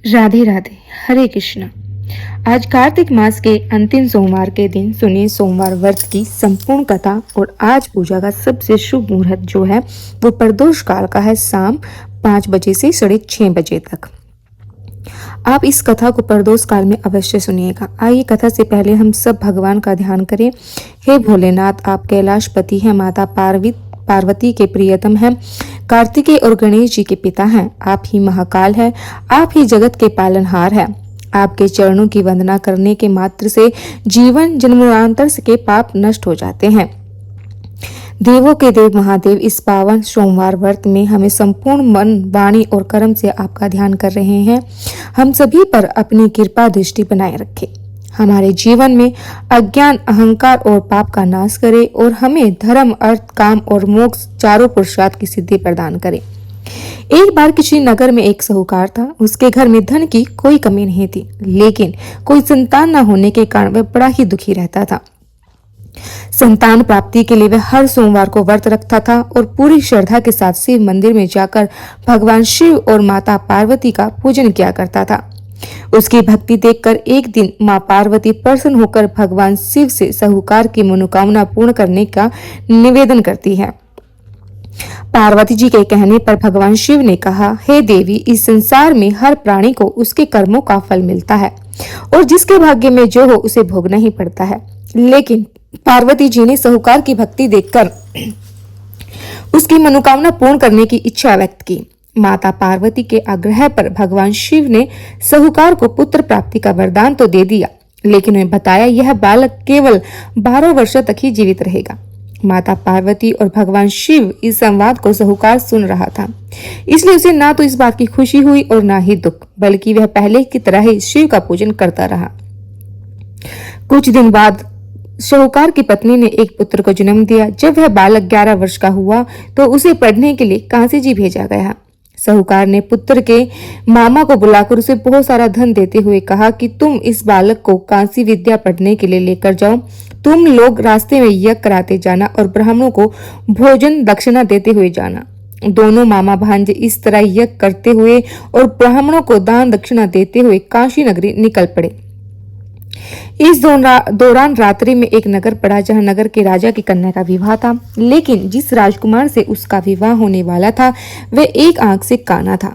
राधे राधे। हरे कृष्णा। आज कार्तिक मास के अंतिम सोमवार के दिन सुनिए सोमवार व्रत की संपूर्ण कथा। और आज पूजा का सबसे शुभ मुहूर्त जो है वो प्रदोष काल का है, शाम 5 बजे से 6:30 बजे तक। आप इस कथा को प्रदोष काल में अवश्य सुनिएगा। आइए कथा से पहले हम सब भगवान का ध्यान करें। हे भोलेनाथ, आप कैलाशपति हैं, माता पार्वती के प्रियतम हैं, कार्तिकेय और गणेश जी के पिता हैं, आप ही महाकाल हैं, आप ही जगत के पालनहार हैं। आपके चरणों की वंदना करने के मात्र से जीवन जन्मांतर के पाप नष्ट हो जाते हैं। देवों के देव महादेव इस पावन सोमवार व्रत में हमें संपूर्ण मन, वाणी और कर्म से आपका ध्यान कर रहे हैं। हम सभी पर अपनी कृपा दृष्टि बनाए रखें, हमारे जीवन में अज्ञान, अहंकार और पाप का नाश करे और हमें धर्म, अर्थ, काम और मोक्ष चारों पुरुषार्थ की सिद्धि प्रदान करे। एक बार किसी नगर में एक साहूकार था। उसके घर में धन की कोई कमी नहीं थी, लेकिन कोई संतान न होने के कारण वह बड़ा ही दुखी रहता था। संतान प्राप्ति के लिए वह हर सोमवार को व्रत रखता था और पूरी श्रद्धा के साथ शिव मंदिर में जाकर भगवान शिव और माता पार्वती का पूजन किया करता था। उसकी भक्ति देखकर एक दिन मां पार्वती प्रसन्न होकर भगवान शिव से साहूकार की मनोकामना पूर्ण करने का निवेदन करती है। पार्वती जी के कहने पर भगवान शिव ने कहा, हे देवी, इस संसार में हर प्राणी को उसके कर्मों का फल मिलता है और जिसके भाग्य में जो हो उसे भोगना ही पड़ता है। लेकिन पार्वती जी ने साहूकार की भक्ति देखकर उसकी मनोकामना पूर्ण करने की इच्छा व्यक्त की। माता पार्वती के आग्रह पर भगवान शिव ने साहूकार को पुत्र प्राप्ति का वरदान तो दे दिया, लेकिन उन्हें बताया यह बालक केवल 12 वर्षों तक ही जीवित रहेगा। माता पार्वती और भगवान शिव इस संवाद को साहूकार सुन रहा था, इसलिए उसे ना तो इस बात की खुशी हुई और ना ही दुख, बल्कि वह पहले की तरह ही शिव का पूजन करता रहा। कुछ दिन बाद साहूकार की पत्नी ने एक पुत्र को जन्म दिया। जब वह बालक 11 वर्ष का हुआ तो उसे पढ़ने के लिए कांसी जी भेजा गया। साहूकार ने पुत्र के मामा को बुलाकर उसे बहुत सारा धन देते हुए कहा कि तुम इस बालक को कांसी विद्या पढ़ने के लिए लेकर जाओ। तुम लोग रास्ते में यज्ञ कराते जाना और ब्राह्मणों को भोजन दक्षिणा देते हुए जाना। दोनों मामा भांजे इस तरह यज्ञ करते हुए और ब्राह्मणों को दान दक्षिणा देते हुए काशी नगरी निकल पड़े। इस दौरान रात्रि में एक नगर पड़ा जहां नगर के राजा की कन्या का विवाह था, लेकिन जिस राजकुमार से उसका विवाह होने वाला था वह एक आंख से काना था।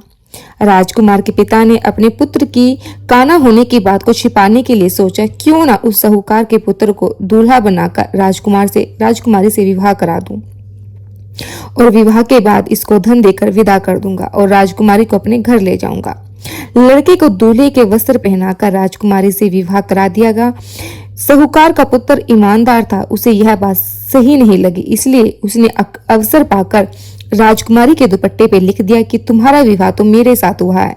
राजकुमार के पिता ने अपने पुत्र की काना होने की बात को छिपाने के लिए सोचा, क्यों ना उस साहूकार के पुत्र को दूल्हा बनाकर राजकुमारी से विवाह करा दूं और विवाह के बाद इसको धन देकर विदा कर दूंगा और राजकुमारी को अपने घर ले जाऊंगा। लड़के को दूल्हे के वस्त्र पहनाकर राजकुमारी से विवाह करा दिया गया। साहूकार का पुत्र ईमानदार था, उसे यह बात सही नहीं लगी, इसलिए उसने अवसर पाकर राजकुमारी के दुपट्टे पे लिख दिया कि तुम्हारा विवाह तो मेरे साथ हुआ है,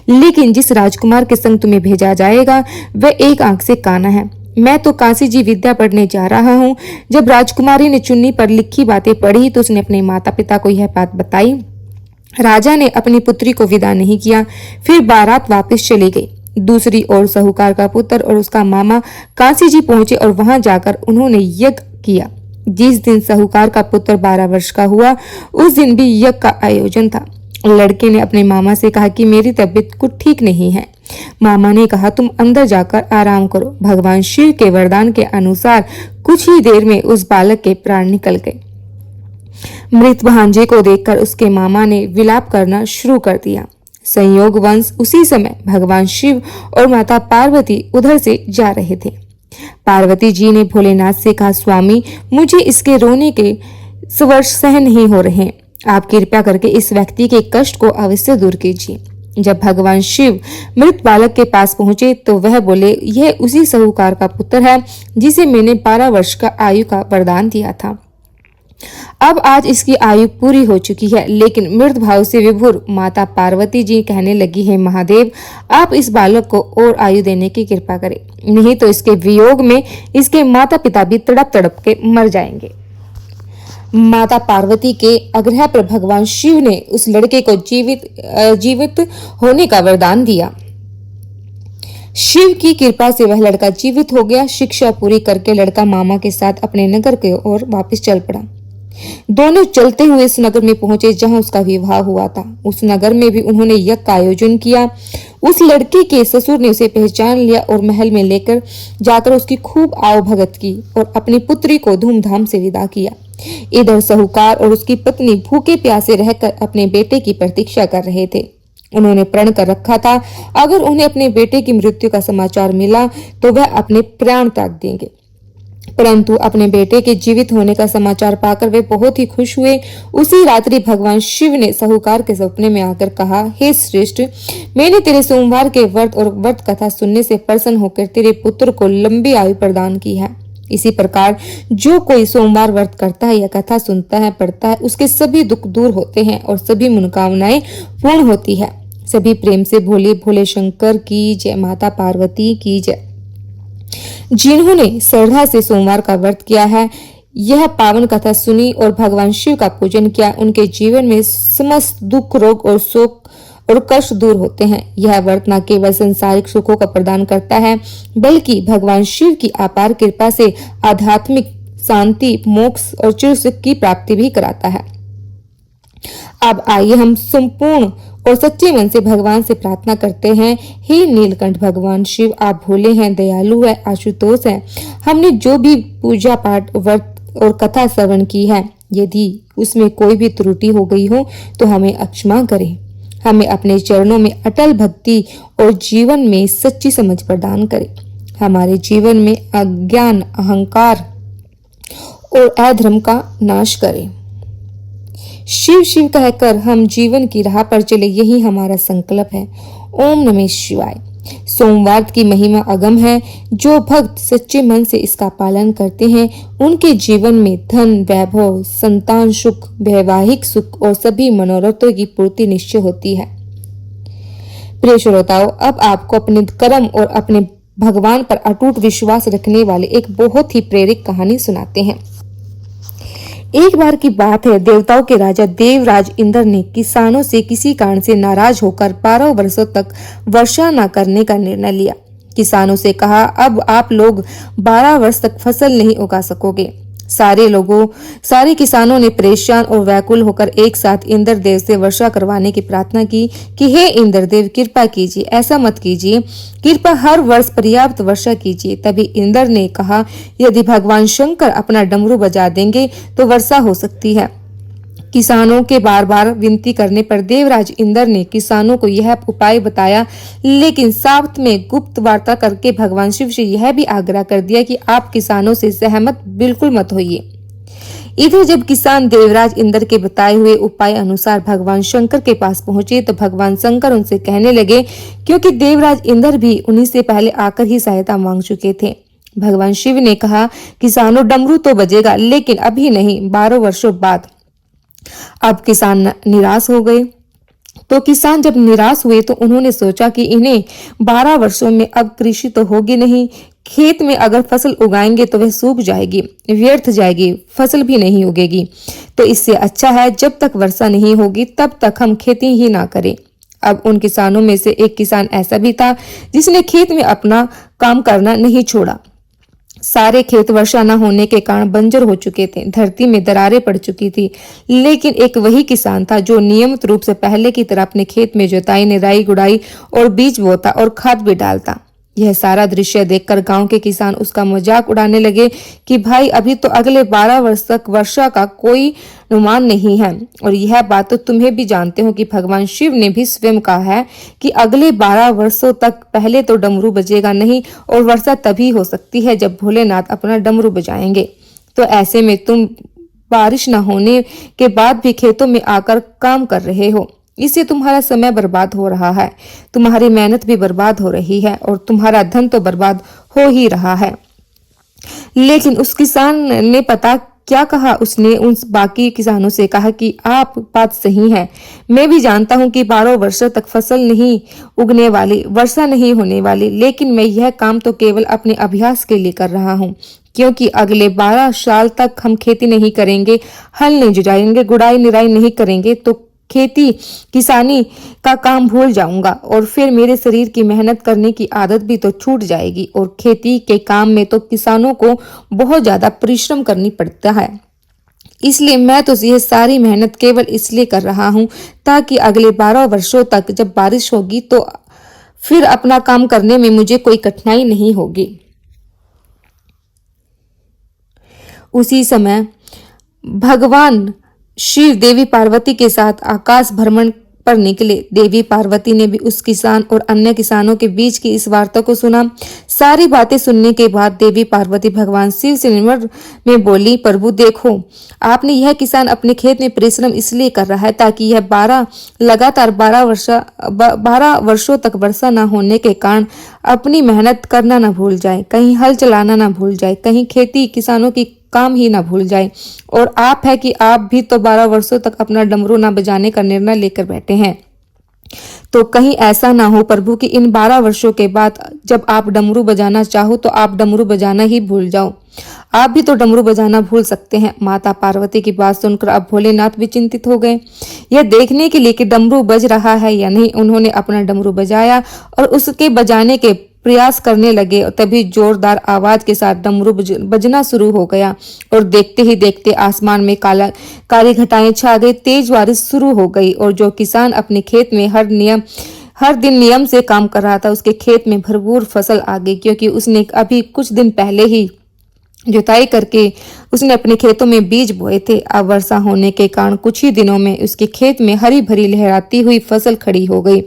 लेकिन जिस राजकुमार के संग तुम्हें भेजा जाएगा वह एक आंख से काना है। मैं तो काशी जी विद्या पढ़ने जा रहा हूँ। जब राजकुमारी ने चुन्नी पर लिखी बातें पढ़ी तो उसने अपने माता पिता को यह बात बताई। राजा ने अपनी पुत्री को विदा नहीं किया, फिर बारात वापस चली गई। दूसरी ओर साहूकार का पुत्र और उसका मामा काशी जी पहुंचे और वहां जाकर उन्होंने यज्ञ किया। जिस दिन साहूकार का पुत्र 12 वर्ष का हुआ उस दिन भी यज्ञ का आयोजन था। लड़के ने अपने मामा से कहा कि मेरी तबीयत कुछ ठीक नहीं है। मामा ने कहा तुम अंदर जाकर आराम करो। भगवान शिव के वरदान के अनुसार कुछ ही देर में उस बालक के प्राण निकल गए। मृत भांजे को देखकर उसके मामा ने विलाप करना शुरू कर दिया। संयोगवश उसी समय भगवान शिव और माता पार्वती उधर से जा रहे थे। पार्वती जी ने भोलेनाथ से कहा, स्वामी, मुझे इसके रोने के स्पर्श सहन नहीं हो रहे, आप कृपया करके इस व्यक्ति के कष्ट को अवश्य दूर कीजिए। जब भगवान शिव मृत बालक के पास पहुंचे तो वह बोले, यह उसी साहूकार का पुत्र है जिसे मैंने 12 वर्ष का आयु का वरदान दिया था। अब आज इसकी आयु पूरी हो चुकी है, लेकिन मृत भाव से विभोर माता पार्वती जी कहने लगी है, महादेव, आप इस बालक को और आयु देने की कृपा करें, नहीं तो इसके वियोग में इसके माता पिता भी तड़प तड़प के मर जाएंगे। माता पार्वती के आग्रह पर भगवान शिव ने उस लड़के को जीवित होने का वरदान दिया। शिव की कृपा से वह लड़का जीवित हो गया। शिक्षा पूरी करके लड़का मामा के साथ अपने नगर की ओर वापस चल पड़ा। दोनों चलते हुए उस नगर में पहुंचे जहां उसका विवाह हुआ था। उस नगर में भी उन्होंने यज्ञ का आयोजन किया। उस लड़के के ससुर ने उसे पहचान लिया और महल में लेकर जाकर उसकी खूब आवभगत की और अपनी पुत्री को धूमधाम से विदा किया। इधर साहूकार और उसकी पत्नी भूखे प्यासे रहकर अपने बेटे की प्रतीक्षा कर रहे थे। उन्होंने प्रण कर रखा था, अगर उन्हें अपने बेटे की मृत्यु का समाचार मिला तो वह अपने प्राण त्याग देंगे। परंतु अपने बेटे के जीवित होने का समाचार पाकर वे बहुत ही खुश हुए। उसी रात्रि भगवान शिव ने साहूकार के सपने में आकर कहा, हे श्रेष्ठ, मैंने तेरे सोमवार के व्रत और व्रत कथा सुनने से प्रसन्न होकर तेरे पुत्र को लंबी आयु प्रदान की है। इसी प्रकार जो कोई सोमवार व्रत करता है या कथा सुनता है, पढ़ता है, उसके सभी दुख दूर होते हैं और सभी मनोकामनाएं पूर्ण होती है। सभी प्रेम से भोले भोले शंकर की जय, माता पार्वती की जय। जिन्होंने श्रद्धा से सोमवार का व्रत किया है, यह पावन कथा सुनी और भगवान शिव का पूजन किया, उनके जीवन में समस्त दुख, रोग और शोक और कष्ट दूर होते हैं। यह व्रत न केवल संसारिक सुखों का प्रदान करता है, बल्कि भगवान शिव की अपार कृपा से आध्यात्मिक शांति, मोक्ष और चिर सुख की प्राप्ति भी कराता है। अब आइए हम संपूर्ण और सच्चे मन से भगवान से प्रार्थना करते हैं, हे नीलकंठ भगवान शिव, आप भोले हैं, दयालु है, आशुतोष है। हमने जो भी पूजा पाठ, व्रत और कथा श्रवण की है, यदि उसमें कोई भी त्रुटि हो गई हो तो हमें क्षमा करें। हमें अपने चरणों में अटल भक्ति और जीवन में सच्ची समझ प्रदान करें। हमारे जीवन में अज्ञान, अहंकार और अधर्म का नाश करें। शिव शिव कहकर हम जीवन की राह पर चले, यही हमारा संकल्प है। ओम नमः शिवाय। सोमवार की महिमा अगम है। जो भक्त सच्चे मन से इसका पालन करते हैं, उनके जीवन में धन, वैभव, संतान सुख, वैवाहिक सुख और सभी मनोरथों की पूर्ति निश्चय होती है। प्रिय श्रोताओं, अब आपको अपने कर्म और अपने भगवान पर अटूट विश्वास रखने वाले एक बहुत ही प्रेरक कहानी सुनाते हैं। एक बार की बात है, देवताओं के राजा देवराज इंद्र ने किसानों से किसी कारण से नाराज होकर 12 वर्षों तक वर्षा न करने का निर्णय लिया। किसानों से कहा, अब आप लोग 12 वर्ष तक फसल नहीं उगा सकोगे। सारे किसानों ने परेशान और व्याकुल होकर एक साथ इंद्रदेव से वर्षा करवाने की प्रार्थना की कि हे इंद्रदेव, कृपा कीजिए, ऐसा मत कीजिए, कृपया हर वर्ष पर्याप्त वर्षा कीजिए। तभी इंद्र ने कहा, यदि भगवान शंकर अपना डमरू बजा देंगे तो वर्षा हो सकती है। किसानों के बार बार विनती करने पर देवराज इंद्र ने किसानों को यह उपाय बताया, लेकिन साथ में गुप्त वार्ता करके भगवान शिव से यह भी आग्रह कर दिया कि आप किसानों से सहमत बिल्कुल मत होइए। इधर जब किसान देवराज इंद्र के बताए हुए उपाय अनुसार भगवान शंकर के पास पहुंचे तो भगवान शंकर उनसे कहने लगे, क्योंकि देवराज इंद्र भी उन्हीं से पहले आकर ही सहायता मांग चुके थे। भगवान शिव ने कहा, किसानों, डमरू तो बजेगा, लेकिन अभी नहीं, 12 वर्षों बाद। अब किसान निराश हो गए। तो किसान जब निराश हुए तो उन्होंने सोचा कि इन्हें 12 वर्षों में अब कृषि तो होगी नहीं, खेत में अगर फसल उगाएंगे तो वह सूख जाएगी, व्यर्थ जाएगी, फसल भी नहीं उगेगी। तो इससे अच्छा है जब तक वर्षा नहीं होगी तब तक हम खेती ही ना करें। अब उन किसानों में से एक किसान ऐसा भी था जिसने खेत में अपना काम करना नहीं छोड़ा। सारे खेत वर्षा न होने के कारण बंजर हो चुके थे, धरती में दरारें पड़ चुकी थी, लेकिन एक वही किसान था जो नियमित रूप से पहले की तरह अपने खेत में जुताई, निराई, गुड़ाई और बीज बोता और खाद भी डालता। यह सारा दृश्य देखकर गांव के किसान उसका मजाक उड़ाने लगे कि भाई, अभी तो अगले 12 वर्ष तक वर्षा का कोई अनुमान नहीं है, और यह बात तो तुम्हें भी जानते हो कि भगवान शिव ने भी स्वयं कहा है कि अगले 12 वर्षों तक पहले तो डमरू बजेगा नहीं और वर्षा तभी हो सकती है जब भोलेनाथ अपना डमरू बजाएंगे। तो ऐसे में तुम बारिश न होने के बाद भी खेतों में आकर काम कर रहे हो, इससे तुम्हारा समय बर्बाद हो रहा है, तुम्हारी मेहनत भी बर्बाद हो रही है और तुम्हारा धन तो बर्बाद हो ही रहा है। लेकिन उस किसान ने पता क्या कहा, उसने उन बाकी किसानों से कहा कि आप बात सही है, मैं भी जानता हूं कि 12 वर्षों तक फसल नहीं उगने वाली, वर्षा नहीं होने वाली, लेकिन मैं यह काम तो केवल अपने अभ्यास के लिए कर रहा हूं, क्योंकि अगले 12 साल तक हम खेती नहीं करेंगे, हल नहीं जुटाएंगे, गुड़ाई निराई नहीं करेंगे तो खेती किसानी का काम भूल जाऊंगा और फिर मेरे शरीर की मेहनत करने की आदत भी तो छूट जाएगी, और खेती के काम में तो किसानों को बहुत ज्यादा परिश्रम करनी पड़ता है। इसलिए मैं तो यह सारी मेहनत केवल इसलिए कर रहा हूं ताकि अगले 12 वर्षों तक जब बारिश होगी तो फिर अपना काम करने में मुझे कोई कठिनाई नहीं होगी। उसी समय भगवान शिव देवी पार्वती के साथ आकाश भ्रमण पर निकले। देवी पार्वती ने भी उस किसान और अन्य किसानों के बीच की इस वार्ता को सुना। सारी बातें सुनने के बाद देवी पार्वती भगवान शिव से निम्र में बोली, प्रभु देखो, आपने यह किसान अपने खेत में परिश्रम इसलिए कर रहा है ताकि यह लगातार 12 वर्षों तक वर्षा न होने के कारण अपनी मेहनत करना न भूल जाए, कहीं हल चलाना न भूल जाए, कहीं खेती किसानों की काम ही ना भूल जाए। और आप है कि आप भी तो 12 वर्षों तक अपना डमरू ना बजाने का निर्णय लेकर बैठे हैं। तो कहीं ऐसा ना हो प्रभु कि इन 12 वर्षों के बाद जब आप डमरू बजाना चाहो तो आप डमरू बजाना ही भूल जाओ। आप भी तो डमरू बजाना भूल सकते हैं। माता पार्वती की बात सुनकर अब भोलेनाथ भी चिंतित हो गए। यह देखने के लिए कि डमरू बज रहा है या नहीं, उन्होंने अपना डमरू बजाया और उसके बजाने के प्रयास करने लगे। तभी जोरदार आवाज के साथ डमरू बजना शुरू हो गया और देखते ही देखते आसमान में काली घटाएं छा गई। तेज बारिश शुरू हो गई और जो किसान अपने खेत में हर दिन नियम से काम कर रहा था, उसके खेत में भरपूर फसल आ गई, क्योंकि उसने अभी कुछ दिन पहले ही जुताई करके उसने अपने खेतों में बीज बोए थे। अब वर्षा होने के कारण कुछ ही दिनों में उसके खेत में हरी भरी लहराती हुई फसल खड़ी हो गई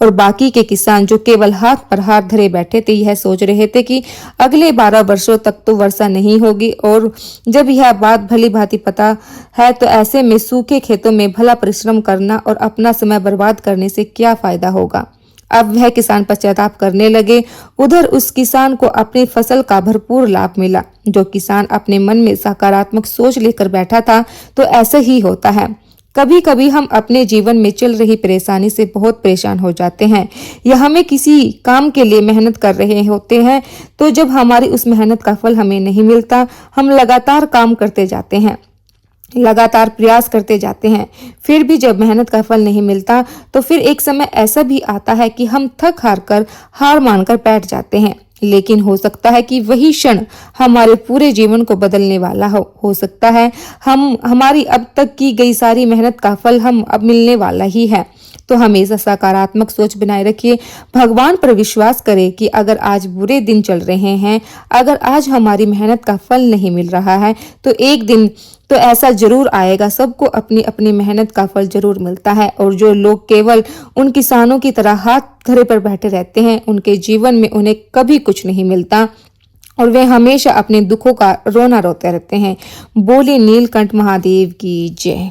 और बाकी के किसान जो केवल हाथ पर हाथ धरे बैठे थे, यह सोच रहे थे कि अगले 12 वर्षों तक तो वर्षा नहीं होगी। और जब यह बात भली भांति पता है तो ऐसे में सूखे खेतों में भला परिश्रम करना और अपना समय बर्बाद करने से क्या फायदा होगा। अब वह किसान पश्चाताप करने लगे। उधर उस किसान को अपनी फसल का भरपूर लाभ मिला। जो किसान अपने मन में सकारात्मक सोच लेकर बैठा था, तो ऐसा ही होता है। कभी कभी हम अपने जीवन में चल रही परेशानी से बहुत परेशान हो जाते हैं या हमें किसी काम के लिए मेहनत कर रहे होते हैं, तो जब हमारी उस मेहनत का फल हमें नहीं मिलता, हम लगातार काम करते जाते हैं, लगातार प्रयास करते जाते हैं, फिर भी जब मेहनत का फल नहीं मिलता तो फिर एक समय ऐसा भी आता है कि हम थक हार मानकर बैठ जाते हैं। लेकिन हो सकता है कि वही क्षण हमारे पूरे जीवन को बदलने वाला हो सकता है हमारी अब तक की गई सारी मेहनत का फल हम अब मिलने वाला ही है। तो हमेशा सकारात्मक सोच बनाए रखिए। भगवान पर विश्वास करें कि अगर आज बुरे दिन चल रहे हैं, अगर आज हमारी मेहनत का फल नहीं मिल रहा है, तो एक दिन तो ऐसा जरूर आएगा। सबको अपनी अपनी मेहनत का फल जरूर मिलता है। और जो लोग केवल उन किसानों की तरह हाथ धरे पर बैठे रहते हैं, उनके जीवन में उन्हें कभी कुछ नहीं मिलता और वे हमेशा अपने दुखों का रोना रोते रहते हैं। बोले नीलकंठ महादेव की जय।